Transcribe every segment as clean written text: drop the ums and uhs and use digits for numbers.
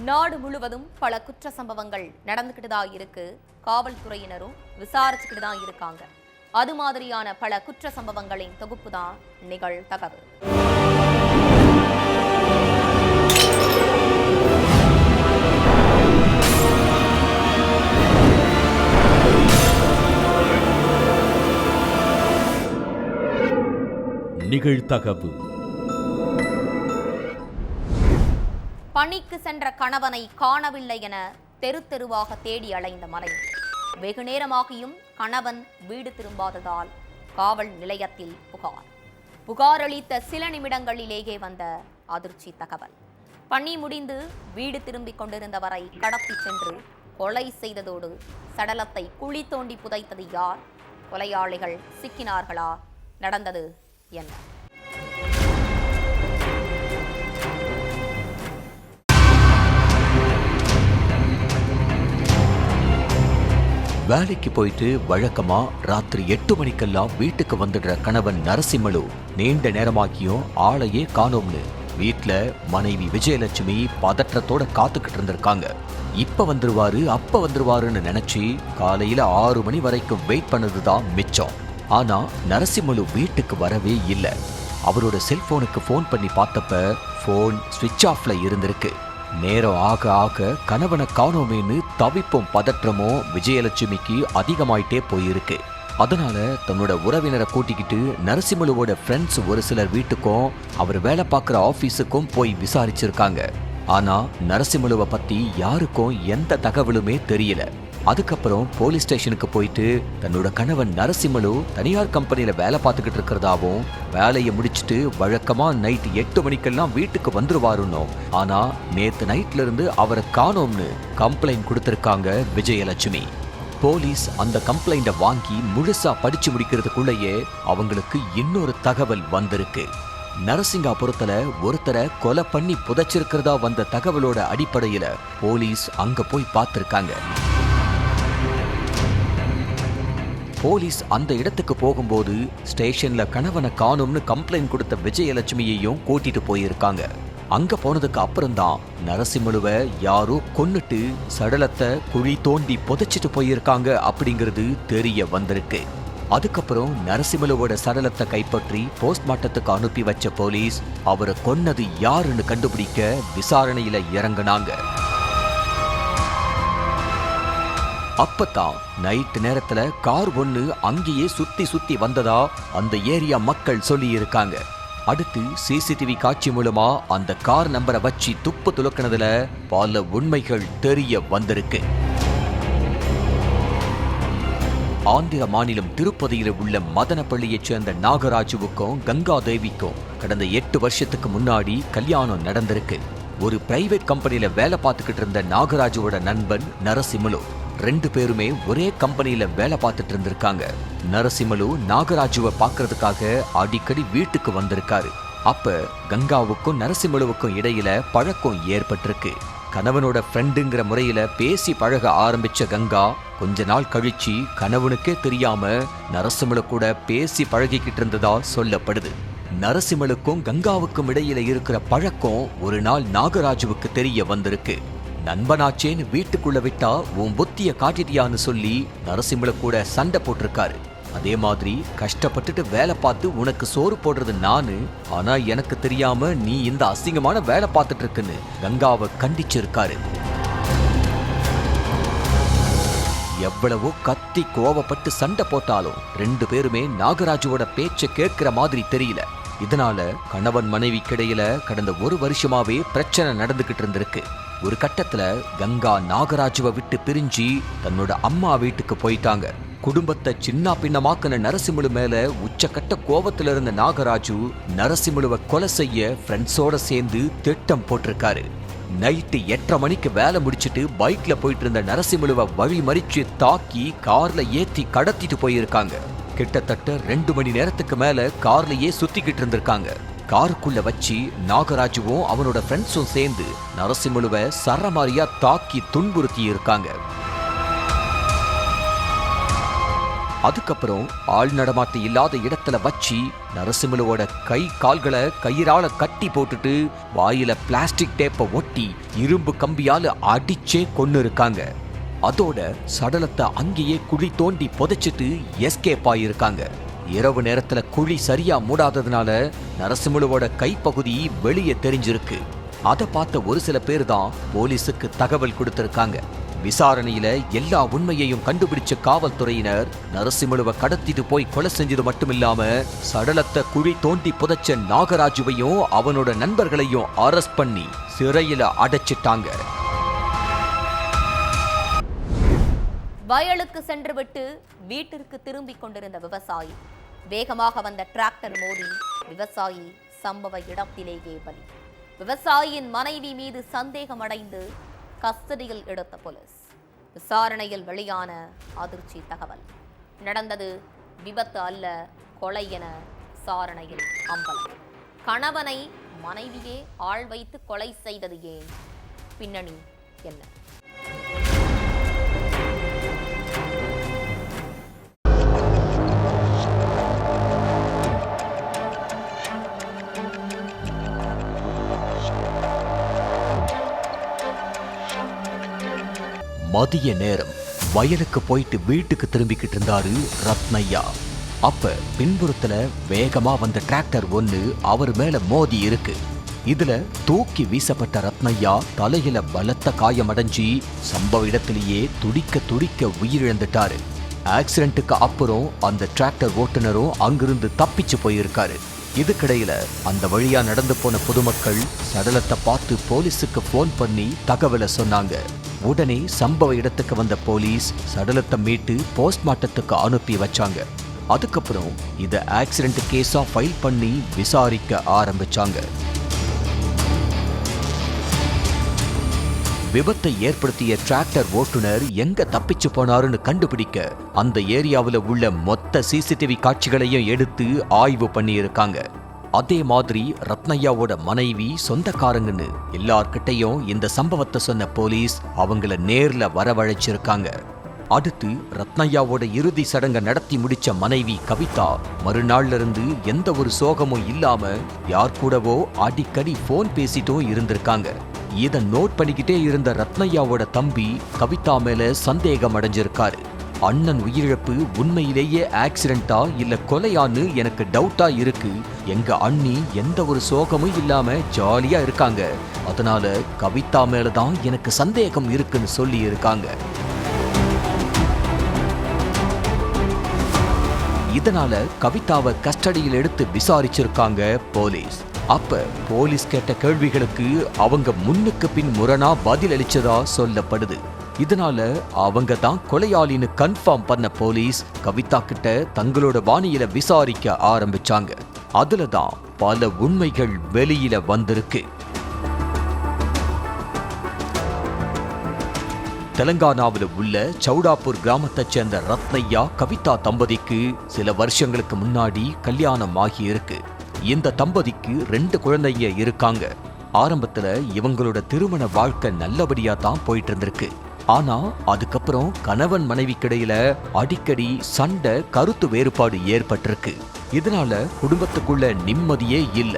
நாடு முழுவதும் பல குற்ற சம்பவங்கள் நடந்துக்கிட்டு தான் இருக்கு. காவல்துறையினரும் விசாரிச்சுக்கிட்டு தான் இருக்காங்க. அது மாதிரியான பல குற்ற சம்பவங்களின் தொகுப்பு தான் நிகழ்தகவு. நிகழ்தகவு. பணிக்கு சென்ற கணவனை காணவில்லை என தெரு தெருவாக தேடி அலைந்த மலை. வெகு நேரமாகியும் கணவன் வீடு திரும்பாததால் காவல் நிலையத்தில் புகார் அளித்த சில நிமிடங்களிலேயே வந்த அதிர்ச்சி தகவல். பணி முடிந்து வீடு திரும்பிக் கொண்டிருந்தவரை கடத்தி சென்று கொலை செய்ததோடு சடலத்தை குழி தோண்டி புதைத்தது யார்? கொலையாளிகள் சிக்கினார்களா? நடந்தது என்ன? வேலைக்கு போயிட்டு வழக்கமா ராத்திரி 8 மணிக்கெல்லாம் வீட்டுக்கு வந்துடுற கணவன் நரசிம்மலு நீண்ட நேரமாக்கியும் ஆளையே காணோம்னு வீட்டுல மனைவி விஜயலட்சுமி பதற்றத்தோட காத்துக்கிட்டு இருந்திருக்காங்க. இப்ப வந்துருவாருன்னு நினைச்சு காலையில 6 மணி வரைக்கும் வெயிட் பண்ணதுதான் மிச்சம். ஆனா நரசிம்மலு வீட்டுக்கு வரவே இல்லை. அவரோட செல்போனுக்கு போன் பண்ணி பார்த்தப்ப போன் ஸ்விட்ச் ஆஃப்ல இருந்திருக்கு. நேரம் ஆக ஆக கணவனை காணோமேன்னு தவிப்பும் பதற்றமும் விஜயலட்சுமிக்கு அதிகமாயிட்டே போயிருக்கு. அதனால தன்னோட உறவினரை கூட்டிக்கிட்டு நரசிம்மலுவோட ஃப்ரெண்ட்ஸ் ஒரு சிலர் வீட்டுக்கும் அவர் வேலை பார்க்குற ஆபீஸுக்கும் போய் விசாரிச்சிருக்காங்க. ஆனா நரசிம்மலுவை பத்தி யாருக்கும் எந்த தகவலுமே தெரியல. அதுக்கப்புறம் போலீஸ் ஸ்டேஷனுக்கு போயிட்டு தன்னோட கணவன் நரசிம்மலு தனியார் கம்பெனியில வேலை பார்த்துக்கிட்டு இருக்கிறதாவும் வேலையை முடிச்சுட்டு வழக்கமா நைட் 8 மணிக்கெல்லாம் வீட்டுக்கு வந்துருவாருன்னோ, ஆனா நேத்து நைட்ல இருந்து அவரை காணோம்னு கம்ப்ளைண்ட் கொடுத்திருக்காங்க விஜயலட்சுமி. போலீஸ் அந்த கம்ப்ளைண்ட வாங்கி முழுசா படிச்சு முடிக்கிறதுக்குள்ளேயே அவங்களுக்கு இன்னொரு தகவல் வந்திருக்கு. நரசிங்காபுரத்துல ஒருத்தரை கொலை பண்ணி புதைச்சிருக்கிறதா வந்த தகவலோட அடிப்படையில போலீஸ் அங்க போய் பார்த்திருக்காங்க. போலீஸ் அந்த இடத்துக்கு போகும்போது ஸ்டேஷன்ல கணவனை காணும்னு கம்ப்ளைண்ட் கொடுத்த விஜயலட்சுமியையும் கூட்டிட்டு போயிருக்காங்க. அங்க போனதுக்கு அப்புறம்தான் நரசிம்மலுவை யாரோ கொன்னுட்டு சடலத்தை குழி தோண்டி புதைச்சிட்டு போயிருக்காங்க அப்படிங்கிறது தெரிய வந்திருக்கு. அதுக்கப்புறம் நரசிம்மலுவோட சடலத்தை கைப்பற்றி போஸ்ட்மார்ட்டத்துக்கு அனுப்பி வச்ச போலீஸ் அவரை கொன்னது யாருன்னு கண்டுபிடிக்க விசாரணையில இறங்கினாங்க. அப்பதான் நைட் நேரத்துல கார் ஒண்ணு அங்கேயே சுத்தி வந்ததா அந்த ஏரியா மக்கள் சொல்லி இருக்காங்க. அடுத்து சிசிடிவி காட்சி மூலமா அந்த கார் நம்பரை வச்சு துப்பு துலக்கினதுல பல உண்மைகள் தெரிய வந்திருக்கு. ஆந்திர மாநிலம் திருப்பதியில உள்ள மதனப்பள்ளியைச் சேர்ந்த நாகராஜுவுக்கும் கங்கா தேவிக்கும் கடந்த 8 வருஷத்துக்கு முன்னாடி கல்யாணம் நடந்திருக்கு. ஒரு பிரைவேட் கம்பெனியில வேலை பார்த்துக்கிட்டு இருந்த நாகராஜுவோட நண்பன் நரசிம்மலு 2 பேருமே ஒரே கம்பெனியில வேலை பார்த்துட்டு இருந்திருக்காங்க. நரசிம்மலு நாகராஜுவை பார்க்கறதுக்காக அடிக்கடி வீட்டுக்கு வந்திருக்காரு. அப்ப கங்காவுக்கும் நரசிம்மலுவுக்கும் இடையில பழக்கம் ஏற்பட்டிருக்கு. கணவனோட ஃப்ரெண்டுங்கிற முறையில பேசி பழக ஆரம்பிச்ச கங்கா கொஞ்ச நாள் கழிச்சு கணவனுக்கே தெரியாம நரசிம்மலு கூட பேசி பழகிக்கிட்டு இருந்ததா சொல்லப்படுது. நரசிம்மலுக்கும் கங்காவுக்கும் இடையில இருக்கிற பழக்கம் ஒரு நாள் நாகராஜுவுக்கு தெரிய வந்திருக்கு. நண்பனாச்சேன்னு வீட்டுக்குள்ள விட்டா உன் புத்திய காட்டிட்டியான்னு சொல்லி நரசிம்மல கூட சண்டை போட்டிருக்காரு. அதே மாதிரி கஷ்டப்பட்டுட்டு வேலை பார்த்து உனக்கு சோறு போடுறது நானு, ஆனா எனக்கு தெரியாம நீ இந்த அசிங்கமான வேலை பார்த்துட்டு இருக்குன்னு கங்காவை கண்டிச்சிருக்காரு. எவ்வளவோ கத்தி கோவப்பட்டு சண்டை போட்டாலும் 2 பேருமே நாகராஜுவோட பேச்ச கேட்கிற மாதிரி தெரியல. இதனால கணவன் மனைவிக்கிடையில கடந்த 1 வருஷமாவே பிரச்சனை நடந்துகிட்டு இருந்திருக்கு. ஒரு கட்டத்துல கங்கா நாகராஜுவை விட்டு பிரிஞ்சு தன்னோட அம்மா வீட்டுக்கு போயிட்டாங்க. குடும்பத்தை சின்ன பின்னமாக்குன நரசிம்மலு மேல உச்சக்கட்ட கோபத்துல இருந்த நாகராஜு நரசிம்மலுவை கொலை செய்ய ஃப்ரெண்ட்ஸோட சேர்ந்து திட்டம் போட்டிருக்காரு. நைட்டு 8:30 மணிக்கு வேலை முடிச்சுட்டு பைக்ல போயிட்டு இருந்த நரசிம்மலுவை வழி மறிச்சு தாக்கி கார்ல ஏத்தி கடத்திட்டு போயிருக்காங்க. கிட்டத்தட்ட 2 மணி நேரத்துக்கு மேல கார்லயே சுத்திக்கிட்டு இருந்திருக்காங்க. காருக்குள்ள வச்சு நாகராஜுவும் அவனோட ஃப்ரெண்ட்ஸும் சேர்ந்து நரசிம்மலுவை சரமாரியா தாக்கி துன்புறுத்தி இருக்காங்க. அதுக்கப்புறம் ஆள் நடமாட்டம் இல்லாத இடத்துல வச்சு நரசிம்மலுவோட கை கால்களை கயிறால கட்டி போட்டுட்டு வாயில பிளாஸ்டிக் டேப்பை ஒட்டி இரும்பு கம்பியால அடிச்சே கொன்னு இருக்காங்க. அதோட சடலத்தை அங்கேயே குழி தோண்டி புதைச்சிட்டு எஸ்கேப் ஆயிருக்காங்க. இரவு நேரத்துல குழி சரியா மூடாததுனால நரசிம்மலுவோட கைப்பகுதி வெளியே தெரிஞ்சிருக்கு. அதை பார்த்த ஒரு சில பேர் தான் போலீஸுக்கு தகவல் கொடுத்திருக்காங்க. விசாரணையில எல்லா உண்மையையும் கண்டுபிடிச்ச காவல்துறையினர் நரசிம்மலுவை கடத்திட்டு போய் கொலை செஞ்சது மட்டுமில்லாம சடலத்தை குழி தோண்டி புதைச்ச நாகராஜுவையும் அவனோட நண்பர்களையும் அரெஸ்ட் பண்ணி சிறையில அடைச்சிட்டாங்க. வயலுக்கு சென்றுவிட்டு வீட்டிற்கு திரும்பிக் கொண்டிருந்த விவசாயி வேகமாக வந்த டிராக்டர் மோதி விவசாயி சம்பவ இடத்திலேயே பலி. விவசாயியின் மனைவி மீது சந்தேகமடைந்து கஸ்டடியில் எடுத்த போலீஸ். விசாரணையில் வெளியான அதிர்ச்சி தகவல். நடந்தது விபத்து அல்ல, கொலை என விசாரணையில் அம்பலம். கணவனை மனைவியே ஆள் வைத்து கொலை செய்தது ஏன்? பின்னணி என்ன? மதிய நேரம் வயலுக்கு போயிட்டு வீட்டுக்கு திரும்பிக்கிட்டு இருந்தாரு ரத்னையா. அப்ப பின்புறத்துல வேகமா வந்த டிராக்டர் ஒன்னு அவர் மேல மோதி இருக்கு. இதுல தூக்கி வீசப்பட்ட ரத்னையா தலையில பலத்த காயமடைஞ்சி சம்பவ இடத்திலேயே துடிக்க துடிக்க உயிரிழந்துட்டாரு. ஆக்சிடென்ட்டுக்கு அப்புறம் அந்த டிராக்டர் ஓட்டுநரும் அங்கிருந்து தப்பிச்சு போயிருக்காரு. இதுக்கிடையில அந்த வழியா நடந்து போன பொதுமக்கள் சடலத்தை பார்த்து போலீஸுக்கு போன் பண்ணி தகவலை சொன்னாங்க. உடனே சம்பவ இடத்துக்கு வந்த போலீஸ் சடலத்தை மீட்டு போஸ்ட்மார்ட்டத்துக்கு அனுப்பி வச்சாங்க. அதுக்கப்புறம் இத ஆக்சிடென்ட் கேஸா ஃபைல் பண்ணி விசாரிக்க ஆரம்பிச்சாங்க. விபத்தை ஏற்படுத்திய டிராக்டர் ஓட்டுநர் எங்க தப்பிச்சு போனாருன்னு கண்டுபிடிக்க அந்த ஏரியாவில் உள்ள மொத்த சிசிடிவி காட்சிகளையும் எடுத்து ஆய்வு பண்ணி இருக்காங்க. அதே மாதிரி ரத்னையாவோட மனைவி சொந்தக்காரங்கன்னு எல்லார்கிட்டையும் இந்த சம்பவத்தை சொன்ன போலீஸ் அவங்கள நேர்ல வரவழைச்சிருக்காங்க. அடுத்து ரத்னையாவோட இறுதி சடங்கை நடத்தி முடிச்ச மனைவி கவிதா மறுநாள்ல இருந்து எந்த ஒரு சோகமும் இல்லாம யார் கூடவோ அடிக்கடி போன் பேசிட்டும் இருந்திருக்காங்க. இதை நோட் பண்ணிக்கிட்டே இருந்த ரத்னையாவோட தம்பி கவிதா மேல சந்தேகம் அடைஞ்சிருக்காரு. அண்ணன் உயிரிழப்பு உண்மையிலேயே ஆக்சிடென்டா இல்ல கொலையான்னு எனக்கு டவுட்டா இருக்கு. எங்க அண்ணி எந்த ஒரு சோகமும் இல்லாம ஜாலியா இருக்காங்க. அதனால கவிதா மேலதான் எனக்கு சந்தேகம் இருக்குன்னு சொல்லி இருக்காங்க. இதனால கவிதாவை கஸ்டடியில் எடுத்து விசாரிச்சிருக்காங்க போலீஸ். அப்ப போலீஸ் கேட்ட கேள்விகளுக்கு அவங்க முன்னுக்கு பின் முரணா பதில் அளிச்சதா சொல்லப்படுது. இதனால அவங்க தான் கொலையாளின்னு கன்ஃபார்ம் பண்ண போலீஸ் கவிதா கிட்ட தங்களோட வாணியில விசாரிக்க ஆரம்பிச்சாங்க. அதுலதான் பல உண்மைகள் வெளியில வந்திருக்கு. தெலங்கானாவில் உள்ள சௌடாப்பூர் கிராமத்தைச் சேர்ந்த ரத்னையா கவிதா தம்பதிக்கு சில வருஷங்களுக்கு முன்னாடி கல்யாணம் ஆகி இருக்கு. இந்த தம்பதிக்கு 2 குழந்தைங்க இருக்காங்க. ஆரம்பத்துல இவங்களோட திருமண வாழ்க்கை நல்லபடியா தான் போயிட்டு இருந்திருக்கு. ஆனா அதுக்கப்புறம் கணவன் மனைவிக்கிடையில அடிக்கடி சண்டை, கருத்து வேறுபாடு ஏற்பட்டிருக்கு. இதனால குடும்பத்துக்குள்ள நிம்மதியே இல்ல.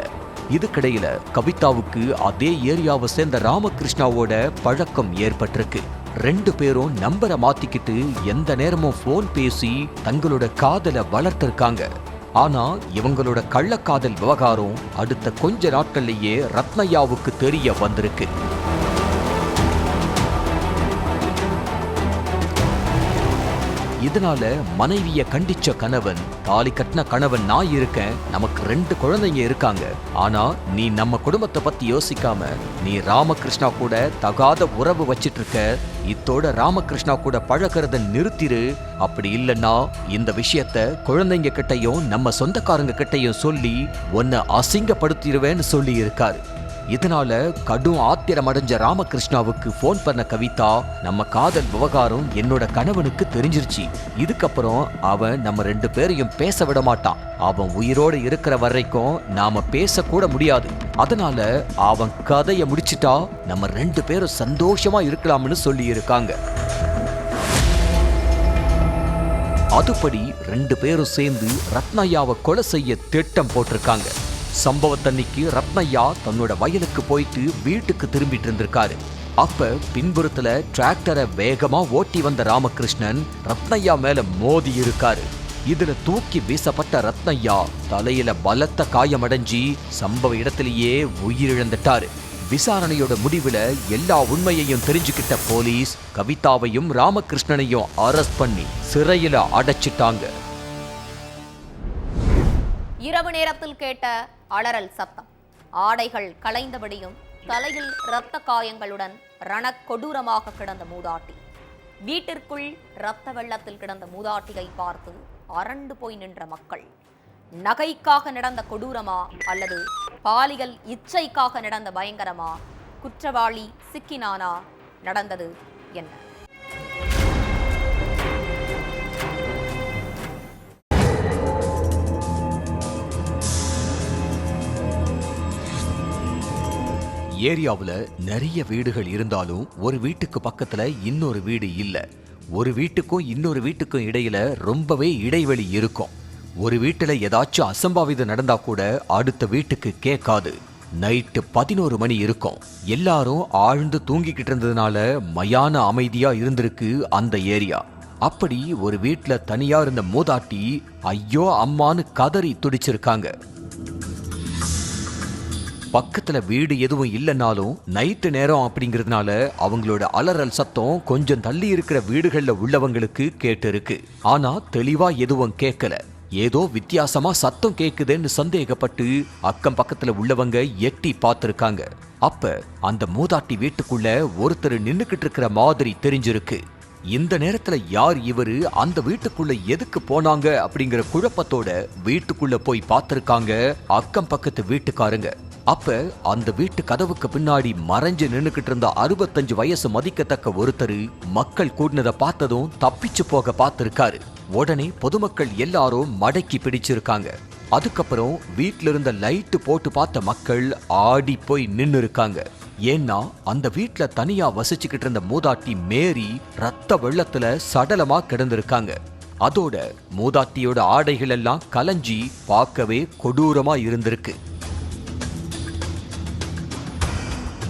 இதுக்கிடையில கவிதாவுக்கு அதே ஏரியாவை சேர்ந்த ராமகிருஷ்ணாவோட பழக்கம் ஏற்பட்டிருக்கு. 2 பேரும் நம்பரை மாத்திக்கிட்டு எந்த நேரமும் போன் பேசி தங்களோட காதலை வளர்த்திருக்காங்க. ஆனா இவங்களோட கள்ளக்காதல் விவகாரம் அடுத்த கொஞ்ச நாட்கள்லயே ரத்னையாவுக்கு தெரிய வந்திருக்கு. இதனால மனைவிய கண்டிச்ச கணவன், தாலி கட்டின கணவன் நான் இருக்கேன், நமக்கு 2 குழந்தைங்க இருக்காங்க, ஆனா நீ நம்ம குடும்பத்தை பத்தி யோசிக்காம நீ ராமகிருஷ்ணா கூட தகாத உறவு வச்சிட்டு இருக்க, இத்தோட ராமகிருஷ்ணா கூட பழகிறத நிறுத்திரு, அப்படி இல்லைன்னா இந்த விஷயத்த குழந்தைங்க கிட்டையும் நம்ம சொந்தக்காரங்க கிட்டையும் சொல்லி உன்னை அசிங்கப்படுத்திடுவேன்னு சொல்லி இருக்காரு. இதனால கடும் ஆத்திரம் அடைஞ்ச ராமகிருஷ்ணாவுக்கு போன் பண்ண கவிதா, நம்ம காதல் விவகாரம் என்னோட கணவனுக்கு தெரிஞ்சிருச்சு, இதுக்கப்புறம் அவன் நம்ம 2 பேரையும் பேச விட மாட்டான், அவன் உயிரோடு இருக்கிற வரைக்கும் நாம பேசக்கூட முடியாது, அதனால அவன் கதையை முடிச்சிட்டா நம்ம 2 பேரும் சந்தோஷமா இருக்கலாம்னு சொல்லி இருக்காங்க. அதுபடி 2 பேரும் சேர்ந்து ரத்னையாவை கொலை செய்ய திட்டம் போட்டிருக்காங்க. சம்பவத்தன்னைக்கு ரத்னையா தன்னோட வயலுக்கு போயிட்டு வீட்டுக்கு திரும்பிட்டு இருந்திருக்காரு. அப்ப பின்புறத்துல டிராக்டரை வேகமா ஓட்டி வந்த ராமகிருஷ்ணன் ரத்னையா மேல மோதி இருக்காரு. இதுல தூக்கி வீசப்பட்ட ரத்னையா தலையில பலத்த காயமடைஞ்சி சம்பவ இடத்திலேயே உயிரிழந்துட்டாரு. விசாரணையோட முடிவுல எல்லா உண்மையையும் தெரிஞ்சுக்கிட்ட போலீஸ் கவிதாவையும் ராமகிருஷ்ணனையும் அரெஸ்ட் பண்ணி சிறையில அடைச்சிட்டாங்க. இரவு நேரத்தில் கேட்ட அலறல் சத்தம், ஆடைகள் களைந்தபடியும் தலையில் இரத்த காயங்களுடன் ரணக்கொடூரமாக கிடந்த மூதாட்டி. வீட்டிற்குள் இரத்த வெள்ளத்தில் கிடந்த மூதாட்டியை பார்த்து அரண்டு போய் நின்ற மக்கள். நகைக்காக நடந்த கொடூரமா அல்லது பாலியல் இச்சைக்காக நடந்த பயங்கரமா? குற்றவாளி சிக்கினானா? நடந்தது என்ன? ஏரியாவுல நிறைய வீடுகள் இருந்தாலும் ஒரு வீட்டுக்கு பக்கத்துல இன்னொரு வீடு இல்ல. ஒரு வீட்டுக்கும் இன்னொரு வீட்டுக்கும் இடையில ரொம்பவே இடைவெளி இருக்கும். ஒரு வீட்டுல ஏதாச்சும் அசம்பாவிதம் நடந்தா கூட அடுத்த வீட்டுக்கு கேட்காது. நைட்டு 11 மணி இருக்கும். எல்லாரும் ஆழ்ந்து தூங்கிக்கிட்டு இருந்ததுனால மயான அமைதியா இருந்திருக்கு அந்த ஏரியா. அப்படி ஒரு வீட்டுல தனியா இருந்த மூதாட்டி ஐயோ அம்மான்னு கதறி துடிச்சிருக்காங்க. பக்கத்துல வீடு எதுவும் இல்லைனாலும் நைட்டு நேரம் அப்படிங்கிறதுனால அவங்களோட அலறல் சத்தம் கொஞ்சம் தள்ளி இருக்கிற வீடுகள்ல உள்ளவங்களுக்கு கேட்டு இருக்கு. ஆனா தெளிவா எதுவும் கேட்கல. ஏதோ வித்தியாசமா சத்தம் கேக்குதுன்னு சந்தேகப்பட்டு அக்கம் பக்கத்துல உள்ளவங்க எட்டி பார்த்திருக்காங்க. அப்ப அந்த மூதாட்டி வீட்டுக்குள்ள ஒருத்தர் நின்னுக்கிட்டு இருக்கிற மாதிரி தெரிஞ்சிருக்கு. இந்த நேரத்துல யார் இவரு, அந்த வீட்டுக்குள்ள எதுக்கு போனாங்க அப்படிங்கிற குழப்பத்தோட வீட்டுக்குள்ள போய் பார்த்திருக்காங்க அக்கம் பக்கத்து வீட்டுக்காரங்க. அப்ப அந்த வீட்டு கதவுக்கு பின்னாடி மறைஞ்சு நின்னுக்கிட்டு இருந்த 65 வயசு மதிக்கத்தக்க ஒருத்தர் மக்கள் கூடினதை பார்த்ததும் தப்பிச்சு போக பார்த்திருக்காரு. உடனே பொதுமக்கள் எல்லாரும் மடக்கி பிடிச்சிருக்காங்க. அதுக்கப்புறம் வீட்டுல இருந்த லைட்டு போட்டு பார்த்த மக்கள் ஆடி போய் நின்னு இருக்காங்க. ஏன்னா அந்த வீட்டுல தனியா வசிச்சுக்கிட்டு இருந்த மூதாட்டி மேரி ரத்த வெள்ளத்துல சடலமா கிடந்திருக்காங்க. அதோட மூதாட்டியோட ஆடைகள் எல்லாம் கலஞ்சி பார்க்கவே கொடூரமா இருந்திருக்கு.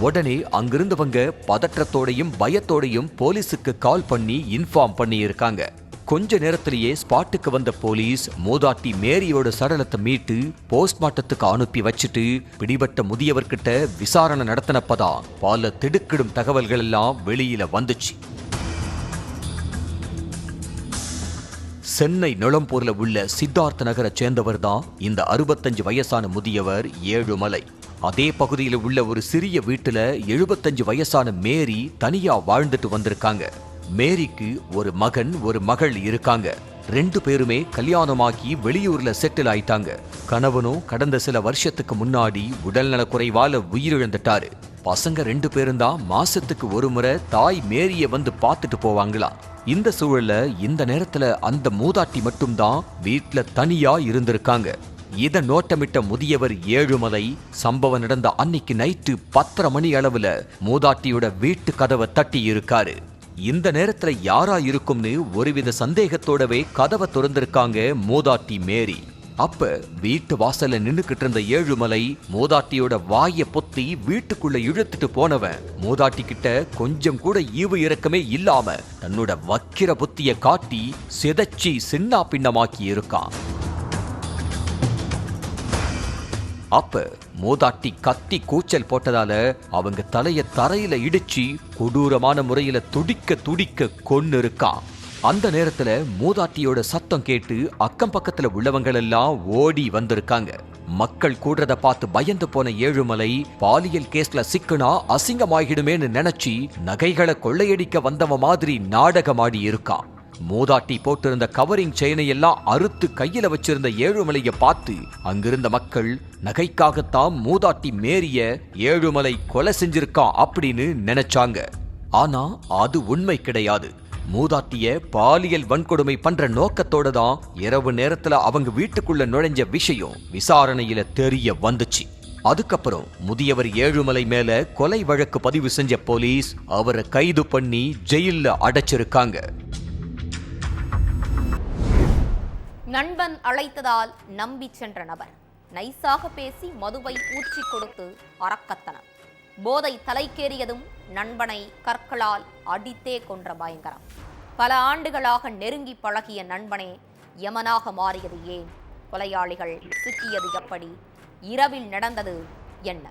உடனே அங்கிருந்தவங்க பதற்றத்தோடையும் பயத்தோடையும் போலீஸுக்கு கால் பண்ணி இன்ஃபார்ம் பண்ணி இருக்காங்க. கொஞ்ச நேரத்திலேயே ஸ்பாட்டுக்கு வந்த போலீஸ் மூதாட்டி மேரியோட சடலத்தை மீட்டு போஸ்ட்மார்ட்டத்துக்கு அனுப்பி வச்சுட்டு பிடிபட்ட முதியவர்கிட்ட விசாரணை நடத்தினப்பதான் பல திடுக்கிடும் தகவல்கள் எல்லாம் வெளியில வந்துச்சு. சென்னை நுளம்பூர்ல உள்ள சித்தார்த்த நகரை சேர்ந்தவர் தான் இந்த 65 வயசான முதியவர் ஏழுமலை. அதே பகுதியில் உள்ள ஒரு சிறிய வீட்டுல 75 வயசான மேரி தனியா வாழ்ந்துட்டு வந்திருக்காங்க. மேரிக்கு ஒரு மகன் ஒரு மகள் இருக்காங்க. 2 பேருமே கல்யாணமாக்கி வெளியூர்ல செட்டில் ஆயிட்டாங்க. கணவனும் கடந்த சில வருஷத்துக்கு முன்னாடி உடல்நலக்குறைவால உயிரிழந்துட்டாரு. பசங்க 2 பேரும் தான் மாசத்துக்கு ஒரு முறை தாய் மேரிய வந்து பார்த்துட்டு போவாங்களாம். இந்த சூழல்ல இந்த நேரத்துல அந்த மூதாட்டி மட்டும்தான் வீட்டுல தனியா இருந்திருக்காங்க. இத நோட்டமிட்ட முதியவர் ஏழுமலை சம்பவம் நடந்த அன்னைக்கு நைட்டு 10:30 மணி அளவுல மூதாட்டியோட வீட்டு கதவை தட்டி இருக்காரு. இந்த நேரத்துல யாரா இருக்கும்னு ஒருவித சந்தேகத்தோடவே கதவை திறந்திருக்காங்க மூதாட்டி மேரி. அப்ப வீட்டு வாசல்ல நின்னுக்கிட்டு இருந்த ஏழுமலை மூதாட்டியோட வாய பொத்தி வீட்டுக்குள்ள இழுத்துட்டு போனவன் மூதாட்டி கிட்ட கொஞ்சம் கூட ஈவு இரக்கமே இல்லாம தன்னோட வக்கிர புத்திய காட்டி சிதைச்சி சின்னா பின்னமாக்கி இருக்கான். அப்ப மூதாட்டி கத்தி கூச்சல் போட்டதால அவங்க தலைய தரையில இடிச்சு கொடூரமான முறையில துடிக்க துடிக்க கொன்னு இருக்கான். அந்த நேரத்துல மூதாட்டியோட சத்தம் கேட்டு அக்கம் பக்கத்துல உள்ளவங்க எல்லாம் ஓடி வந்திருக்காங்க. மக்கள் கூடுறத பார்த்து பயந்து போன ஏழுமலை பாலியல் கேஸ்ல சிக்கனா அசிங்கமாகிடுமேன்னு நினைச்சு நகைகளை கொள்ளையடிக்க வந்தவ மாதிரி நாடகமாடி இருக்கான். மூதாட்டி போட்டிருந்த கவரிங் செயினை எல்லாம் அறுத்து கையில வச்சிருந்த ஏழுமலைய பார்த்து அங்கிருந்த மக்கள் நகைக்காகத்தான் மூதாட்டி மேரிய ஏழுமலை கொலை செஞ்சிருக்கான் அப்படின்னு நினைச்சாங்க. ஆனா அது உண்மை கிடையாது. மூதாட்டிய பாலியல் வன்கொடுமை பண்ற நோக்கத்தோட தான் இரவு நேரத்துல அவங்க வீட்டுக்குள்ள நுழைஞ்ச விஷயம் விசாரணையில தெரிய வந்துச்சு. அதுக்கப்புறம் முதியவர் ஏழுமலை மேல கொலை வழக்கு பதிவு செஞ்ச போலீஸ் அவரை கைது பண்ணி ஜெயில்ல அடைச்சிருக்காங்க. நண்பன் அழைத்ததால் நம்பி சென்ற நபர் நைசாக பேசி மதுவை ஊற்றி கொடுத்து அரக்கத்தனம். போதை தலைக்கேறியதும் நண்பனை கற்களால் அடித்தே கொன்ற பயங்கரம். பல ஆண்டுகளாக நெருங்கி பழகிய நண்பனே யமனாக மாறியது ஏன்? கொலையாளிகள் சிக்கியது எப்படி? இரவில் நடந்தது என்ன?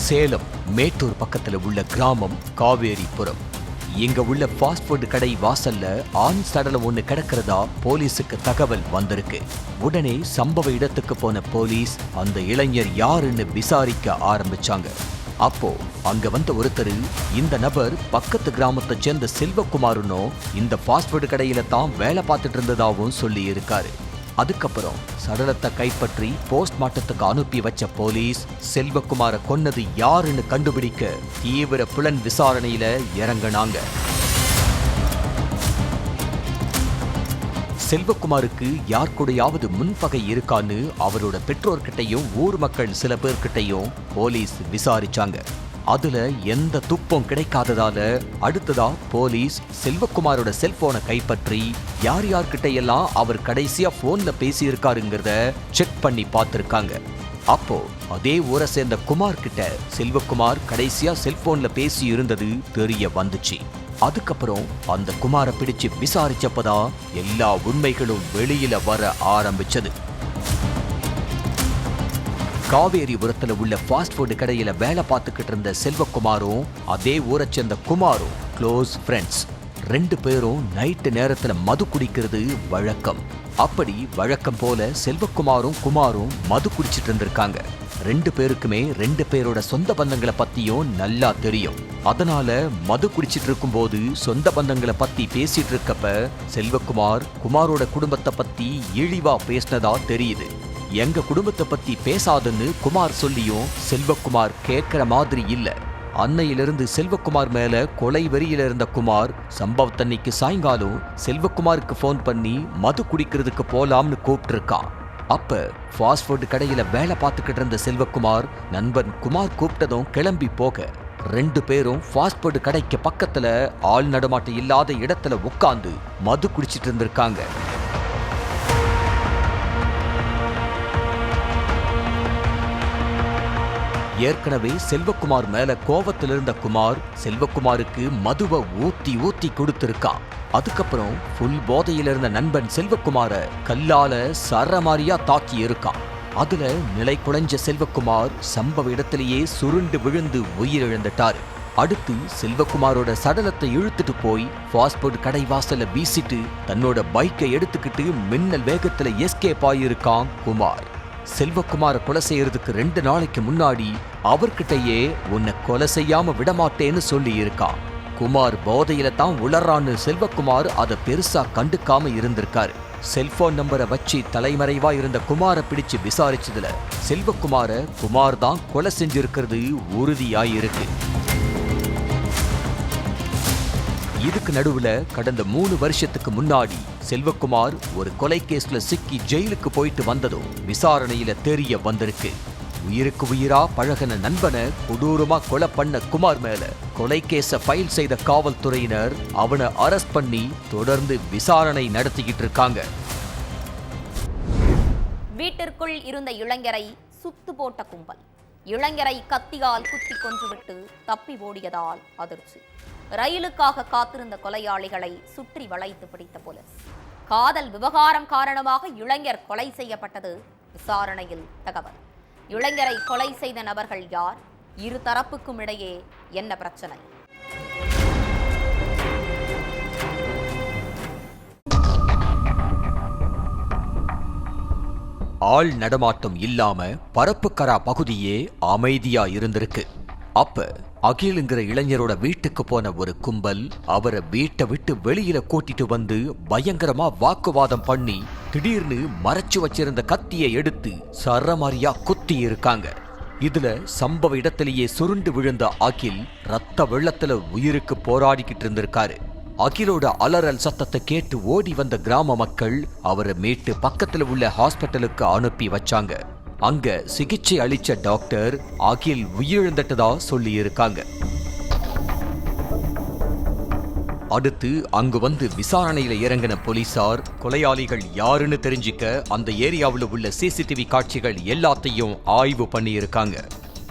சேலம் மேட்டூர் பக்கத்துல உள்ள கிராமம் காவேரிபுரம். இங்க உள்ள ஃபாஸ்ட் ஃபுட் கடை வாசல்ல ஆண் சடலம் ஒண்ணு கிடக்கிறதா போலீஸுக்கு தகவல் வந்திருக்கு. உடனே சம்பவ இடத்துக்கு போன போலீஸ் அந்த இளைஞர் யாருன்னு விசாரிக்க ஆரம்பிச்சாங்க. அப்போ அங்க வந்த ஒருத்தர் இந்த நபர் பக்கத்து கிராமத்தை சேர்ந்த செல்வகுமாருனோ இந்த ஃபாஸ்ட் ஃபுட் கடையில தான் வேலை பார்த்துட்டு இருந்ததாகவும் சொல்லி இருக்காரு. அதுக்கப்புறம் சடலத்தை கைப்பற்றி போஸ்ட்மார்ட்டத்துக்கு அனுப்பி வச்ச போலீஸ் செல்வகுமாரை கொன்னது யாருன்னு கண்டுபிடிக்க தீவிர புலன் விசாரணையில இறங்கினாங்க. செல்வகுமாருக்கு யார் கூடயாவது முன்பகை இருக்கான்னு அவரோட பெற்றோர்கிட்டையும் ஊர் மக்கள் சில பேர்கிட்டையும் போலீஸ் விசாரிச்சாங்க. அதுல எந்த துப்பம் கிடைக்காததால அடுத்ததா போலீஸ் செல்வகுமாரோட செல்போனை கைப்பற்றி யார் யார்கிட்ட எல்லாம் அவர் கடைசியா போன்ல பேசி இருக்காருங்கிறத செக் பண்ணி பார்த்திருக்காங்க. அப்போ அதே ஊரை சேர்ந்த குமார் கிட்ட செல்வகுமார் கடைசியா செல்போன்ல பேசி இருந்தது தெரிய வந்துச்சு. அதுக்கப்புறம் அந்த குமாரை பிடிச்சு விசாரிச்சப்பதான் எல்லா உண்மைகளும் வெளியில வர ஆரம்பிச்சது. காவேரிபுரத்துல உள்ள ஃபாஸ்ட் ஃபுட் கடையில வேலை பார்த்துக்கிட்டு இருந்த செல்வகுமாரும் அதே ஊரை சேர்ந்த குமாரும் க்ளோஸ் ஃப்ரெண்ட்ஸ். 2 பேரும் நைட்டு நேரத்துல மது குடிக்கிறது வழக்கம். அப்படி வழக்கம் போல செல்வகுமாரும் குமாரும் மது குடிச்சிட்டு இருந்திருக்காங்க. 2 பேருக்குமே 2 பேரோட சொந்த பந்தங்களை பத்தியும் நல்லா தெரியும். அதனால மது குடிச்சிட்டு இருக்கும் போது சொந்த பந்தங்களை பத்தி பேசிட்டு இருக்கப்ப செல்வகுமார் குமாரோட குடும்பத்தை பத்தி இழிவா பேசினதா தெரியுது. எங்க குடும்பத்தை பத்தி பேசாதுன்னு குமார் சொல்லியும் செல்வகுமார் கேட்கிற மாதிரி இல்ல. அன்னையிலிருந்து செல்வகுமார் மேல கொலை வெறியில இருந்த குமார் சம்பவத்தன்னைக்கு சாயங்காலம் செல்வகுமாருக்கு போன் பண்ணி மது குடிக்கிறதுக்கு போலாம்னு கூப்பிட்டு இருக்கான். அப்ப ஃபாஸ்ட் ஃபுட் கடையில வேலை பார்த்துக்கிட்டு இருந்த செல்வகுமார் நண்பன் குமார் கூப்பிட்டதும் கிளம்பி போக 2 பேரும் ஃபாஸ்ட் ஃபுட் கடைக்கு பக்கத்துல ஆள் நடமாட்டம் இல்லாத இடத்துல உட்கார்ந்து மது குடிச்சிட்டு இருந்திருக்காங்க. ஏற்கனவே செல்வகுமார் மேல கோவத்தில் இருந்த குமார் செல்வகுமாருக்கு மதுவை ஊத்தி ஊத்தி கொடுத்திருக்கான். அதுக்கப்புறம் ஃபுல் போதையில இருந்த நண்பன் செல்வகுமார கல்லால சரமாரியா தாக்கி இருக்கான். அதுல நிலை குலைஞ்ச செல்வகுமார் சம்பவ இடத்திலேயே சுருண்டு விழுந்து உயிரிழந்துட்டாரு. அடுத்து செல்வகுமாரோட சடலத்தை இழுத்துட்டு போய் ஃபாஸ்ட் ஃபுட் கடை வாசல்ல வீசிட்டு தன்னோட பைக்கை எடுத்துக்கிட்டு மின்னல் வேகத்துல எஸ்கேப் ஆயிருக்கான் குமார். செல்வகுமார கொலை செய்யறதுக்கு 2 நாளைக்கு முன்னாடி அவர்கிட்டயே உன்னை கொலை செய்யாம விடமாட்டேன்னு சொல்லி இருக்கான். குமார் போதையில தான் உளறான்னு செல்வகுமார் அதை பெருசா கண்டுக்காம இருந்திருக்காரு. செல்போன் நம்பரை வச்சு தலைமறைவா இருந்த குமாரை பிடிச்சு விசாரிச்சதுல செல்வகுமார குமார் தான் கொலை செஞ்சிருக்கிறது உறுதியாயிருக்கு. இதுக்கு நடுவுல கடந்த 3 வருஷத்துக்கு முன்னாடி செல்வகுமார் ஒரு கொலை கேஸ்ல சிக்கி ஜெயிலுக்கு போயிட்டு வந்ததும் விசாரணையில தெரிய வந்திருக்கு. உயிருக்கு உயிரா பழகின நண்பனை கொடூரமா கொலை பண்ண குமார் மேல கொலை கேஸ ஃபைல் செய்த காவல்துறையினர் அவனை அரெஸ்ட் பண்ணி தொடர்ந்து விசாரணை நடத்திக்கிட்டு இருக்காங்க. வீட்டிற்குள் இருந்த இளைஞரை சுத்து போட்ட கும்பல். இளைஞரை கத்தியால் குத்தி கொன்றுவிட்டு தப்பி ஓடியதால் அதிர்ச்சி. ரயிலுக்காக காத்திருந்த கொலையாளிகளை சுற்றி வளைத்து பிடித்த போலீஸ். காதல் விவகாரம் காரணமாக இளைஞர் கொலை செய்யப்பட்டது விசாரணையில் தகவல். இளைஞரை கொலை செய்த நபர்கள் யார்? இரு தரப்புக்கும் இடையே என்ன பிரச்சனை? ஆள் நடமாட்டம் இல்லாம பரப்புக்கரா பகுதியே அமைதியா இருந்திருக்கு. அப்ப அகிலுங்கிற இளைஞரோட வீட்டுக்கு போன ஒரு கும்பல் அவரை வீட்டை விட்டு வெளியில கூட்டிட்டு வந்து பயங்கரமா வாக்குவாதம் பண்ணி திடீர்னு மறைச்சு வச்சிருந்த கத்தியை எடுத்து சரமாரியா குத்தி இருக்காங்க. இதுல சம்பவ இடத்திலேயே சுருண்டு விழுந்த அகில் ரத்த வெள்ளத்துல உயிருக்கு போராடிக்கிட்டு இருந்திருக்காரு. அகிலோட அலறல் சத்தத்தை கேட்டு ஓடி வந்த கிராம மக்கள் அவரை மீட்டு பக்கத்துல உள்ள ஹாஸ்பிட்டலுக்கு அனுப்பி வச்சாங்க. அங்க சிகிச்சை அளிச்ச டாக்டர் அகில் உயிரிழந்துட்டதா சொல்லி இருக்காங்க. அடுத்து அங்கு வந்து விசாரணையில இறங்கின போலீசார் கொலையாளிகள் யாருன்னு தெரிஞ்சுக்க அந்த ஏரியாவில் உள்ள சிசிடிவி காட்சிகள் எல்லாத்தையும் ஆய்வு பண்ணி இருக்காங்க.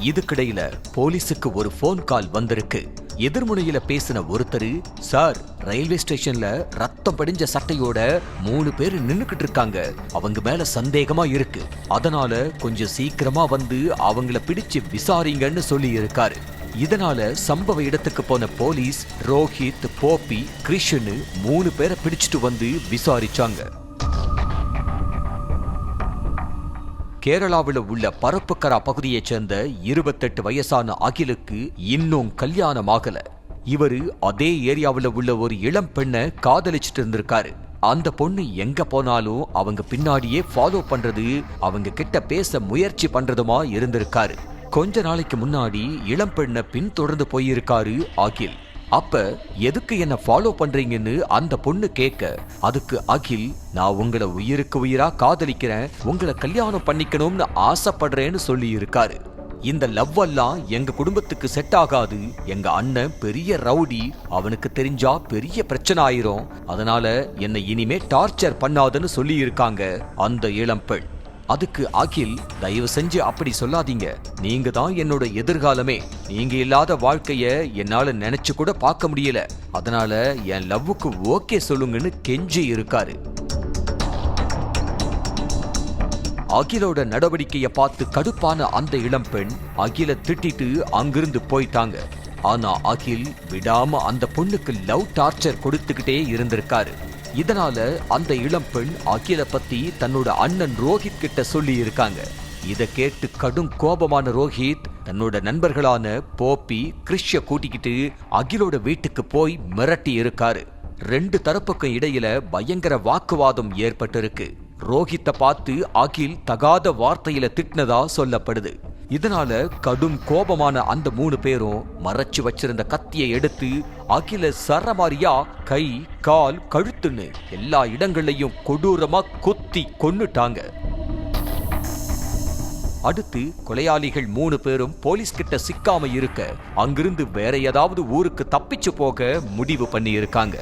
இதுக்கிடையில போலீஸுக்கு ஒரு போன் கால் வந்திருக்கு. எதிர்முனையில பேசின ஒருத்தர், சார், ரயில்வே ஸ்டேஷன்ல ரத்தம் படிஞ்ச சட்டையோட 3 பேர் நின்னுக்கிட்டு இருக்காங்க, அவங்க மேல சந்தேகமா இருக்கு, அதனால கொஞ்சம் சீக்கிரமா வந்து அவங்கள பிடிச்சு விசாரிங்கன்னு சொல்லி இருக்காரு. இதனால சம்பவ இடத்துக்கு போன போலீஸ் ரோஹித், போப்பி, கிருஷ்ணு 3 பேரை பிடிச்சிட்டு வந்து விசாரிச்சாங்க. கேரளாவில் உள்ள பரப்புக்கரா பகுதியைச் சேர்ந்த 28 வயசான அகிலுக்கு இன்னும் கல்யாணம் ஆகல. இவரு அதே ஏரியாவில் உள்ள ஒரு இளம் பெண்ணை காதலிச்சிட்டு இருந்திருக்காரு. அந்த பொண்ணு எங்க போனாலும் அவங்க பின்னாடியே ஃபாலோ பண்றது, அவங்க கிட்ட பேச முயற்சி பண்றதுமா இருந்திருக்காரு. கொஞ்ச நாளைக்கு முன்னாடி இளம் பெண்ணை பின்தொடர்ந்து போயிருக்காரு அகில். அப்ப எதுக்கு என்ன ஃபாலோ பண்றீங்கன்னு அந்த பொண்ணு கேட்க, அதுக்கு அகில், நான் உங்களை உயிருக்கு உயிரா காதலிக்கிறேன், உங்களை கல்யாணம் பண்ணிக்கணும்னு ஆசைப்படுறேன்னு சொல்லி இருக்காரு. இந்த லவ் எல்லாம் எங்க குடும்பத்துக்கு செட் ஆகாது, எங்க அண்ணன் பெரிய ரவுடி, அவனுக்கு தெரிஞ்சா பெரிய பிரச்சனை ஆயிரும், அதனால என்னை இனிமே டார்ச்சர் பண்ணாதுன்னு சொல்லி இருக்காங்க அந்த இளம் பெண். அதுக்கு அகில், தயவு செஞ்சு அப்படி சொல்லாதீங்க, நீங்க தான் என்னோட எதிர்காலமே, நீங்க இல்லாத வாழ்க்கைய என்னால நினைச்சு கூட பார்க்க முடியல, அதனால என் லவ்வுக்கு ஓகே சொல்லுங்கன்னு கெஞ்சி இருக்காரு. அகிலோட நடவடிக்கைய பார்த்து கடுப்பான அந்த இளம்பெண் அகில திட்டிட்டு அங்கிருந்து போயிட்டாங்க. ஆனா அகில் விடாம அந்த பொண்ணுக்கு லவ் டார்ச்சர் கொடுத்துக்கிட்டே இருந்திருக்காரு. இதனால அந்த இளம்பெண் அகில பத்தி தன்னோட அண்ணன் ரோஹித் கிட்ட சொல்லி இருக்காங்க. இத கேட்டு கடும் கோபமான ரோஹித் தன்னோட நண்பர்களான போப்பி, கிருஷ்ய கூட்டிக்கிட்டு அகிலோட வீட்டுக்கு போய் மிரட்டி இருக்காரு. 2 தரப்புக்கும் இடையில பயங்கர வாக்குவாதம் ஏற்பட்டிருக்கு. ரோஹித்தை பார்த்து அகில் தகாத வார்த்தையில திட்டினதா சொல்லப்படுது. இதனால கடும் கோபமான அந்த 3 பேரும் மறைச்சு வச்சிருந்த கத்தியை எடுத்து அகில சரமாரியா கை, கால், கழுத்துன்னு எல்லா இடங்களையும் கொடூரமா கொத்தி கொன்னுட்டாங்க. அடுத்து கொலையாளிகள் 3 பேரும் போலீஸ் கிட்ட சிக்காம இருக்க அங்கிருந்து வேற ஏதாவது ஊருக்கு தப்பிச்சு போக முடிவு பண்ணி இருக்காங்க.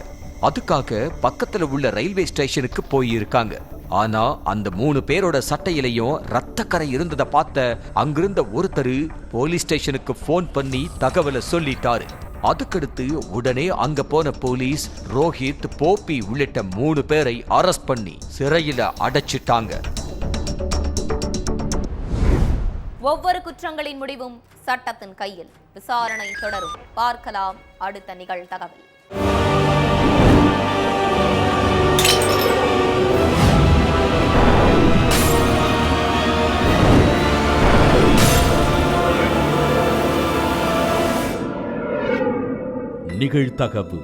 அதுக்காக பக்கத்துல உள்ள ரயில்வே ஸ்டேஷனுக்கு போயிருக்காங்க. ஆனா அந்த 3 பேரோட சட்டையிலையும் ரத்தக்கரை இருந்ததை பார்த்த அங்கிருந்த ஒருத்தர் போலீஸ் ஸ்டேஷனுக்கு போன் பண்ணி தகவலை சொல்லிட்டாரு. அதுக்கடுத்து உடனே அங்க போன போலீஸ் ரோஹித், போப்பி உள்ளிட்ட 3 பேரை அரெஸ்ட் பண்ணி சிறையில அடைச்சிட்டாங்க. ஒவ்வொரு குற்றங்களின் முடிவும் சட்டத்தின் கையில். விசாரணை தொடரும். பார்க்கலாம் அடுத்த நிகழ்தகவல். நிகழ்தகவு